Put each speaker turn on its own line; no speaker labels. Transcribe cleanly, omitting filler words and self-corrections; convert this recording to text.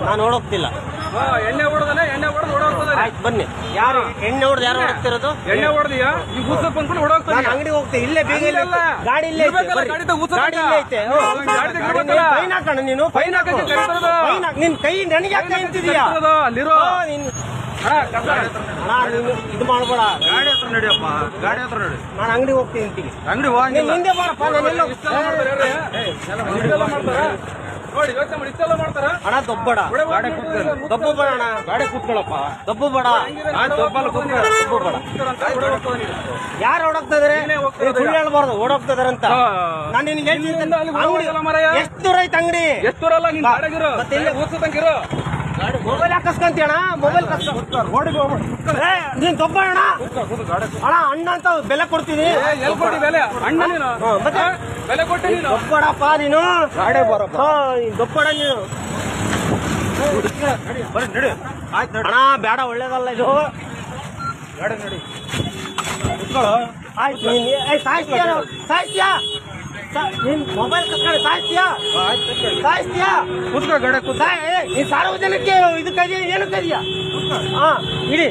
ನಾನು ಓಡೋಗ್ತಿಲ್ಲ.
ಎಣ್ಣೆ ಹೊಡೆದಾನೆ, ಎಣ್ಣೆ ಹೊಡೆದು ಓಡೋಗ್ತದೆ.
ಆಯ್ತು ಬನ್ನಿ. ಯಾರು ಎಣ್ಣೆ ಹೊಡೆದು ಯಾರು ಓಡೋಗ್ತಿರೋದು?
ಎಣ್ಣೆ ಹೊಡೆದಿಯಾ ಈ ಊಸಕ್ ಬಂದ್ಕೊಂಡು ಓಡೋಗ್ತಾನೆ.
ನಾನು ಅಂಗಡಿ ಹೋಗ್ತೀನಿ, ಇಲ್ಲೇ ಬೀಗ ಗಾಡಿ ಇಲ್ಲೇ ಐತೆ. ಗಾಡಿ ಇಲ್ಲೇ ಐತೆ. ಫೈನ್ ಹಾಕೋಣ ನೀನು. ಫೈನ್ ಹಾಕಿ ನಿನ್ ಕೈ ನನಗೆ ಯಾಕೆ ನಿಂತಿದೀಯಾ?
ಅಲ್ಲಿರೋ
ನೀನು ಇದು ಮಾಡ್ಬೇಡ.
ಗಾಡಿ ಹತ್ರ ನಡಿಯಪ್ಪ, ಗಾಡಿ ಹತ್ರ ನಡಿ.
ನಾನು ಅಂಗಡಿ ಹೋಗ್ತೀನಿ ಅಂತೀನಿ.
ಅಂಗಡಿ ಹೋಗಂಗಿಲ್ಲ.
ಹಿಂದೆ ಬಾರಪ್ಪ. ನಾನೆಲ್ಲ
ನೋಡಿ ಯೋಚನೆ ಮಾಡಿ, ಇಷ್ಟೆಲ್ಲ ಮಾಡ್ತಾರ.
ಹಣ ದೊಬ್ಬಡ.
ಗಾಡಿ ಕೂತ್ಕೊಳ್ಳ,
ದಬ್ಬು ಬೇಡ ಅಣ್ಣ.
ಗಾಡಿ ಕೂತ್ಕೊಳ್ಳಪ್ಪ.
ದಬ್ಬು ಬೇಡ.
ದೊಬ್ಬಲ್ಲ ಕೂತ್ಕೊಳ್ಳ.
ದಬ್ಬು ಬೇಡ. ಯಾರು ಓಡೋಗ್ತಾ ಇದಾರೆ? ಸುಳ್ಳು ಹೇಳ್ಬಾರ್ದು, ಓಡೋಗ್ತಾ ಅಂತ. ನಾನು ನಿನ್ಗೆ ಎಷ್ಟು ದೂರ ಐತೆ ಅಂಗಡಿ?
ಎಷ್ಟು ದೂರ ಅಲ್ಲ, ನೀನ್ ಗಾಡಿಗಿರೋ
ಮತ್ತೆ ಇಲ್ಲಿ
ಊಸದಂಗಿರೋ.
ಮೊಬೈಲ್ ಹಾಕಸ್ಕಂತೀಯ ಅಣ್ಣ? ಮೊಬೈಲ್ ನೀನ್ ದೊಬ್ಬ ಅಣ್ಣ. ಅಣ್ಣ ಅಣ್ಣ ಅಂತ ಬೆಲೆ ಕೊಡ್ತೀನಿ.
ಎಲ್ಲಿ ಕೊಟ್ಟಿ ಬೆಲೆ? ಅಣ್ಣ ನೀನು
ಮತ್ತೆ
ಬೆಲೆ ಕೊಟ್ಟಿ ನೀನು.
ದೊಬ್ಬಡಪ್ಪ ನೀನು.
ಗಾಡಿ ಬರಪ್ಪ.
ದೊಬ್ಬಡ ನೀನು.
ನಡಿ. ಆಯ್ತು
ಅಣ್ಣ ಬೇಡ, ಒಳ್ಳೇದಲ್ಲ ಇದು.
ಗಾಡಿ ನಡಿ.
ಆಯ್ತು ಸಾಯಿಸ್ತೀಯಾ? ನೀನ್ ಮೊಬೈಲ್ ಕಸ್ಕೊಂಡು ಸಾಯಿಸ್ತೀಯಾ?
ಕೂತ್ಕೋ ಗಾಡಿ ಕೂತ್ಕೋ.
ನೀನ್ ಸಾರ್ವಜನಿಕ ಇದಕ್ಕೆ ಏನು ಕರಿಯಾ? ಹಾ ಇಡಿ.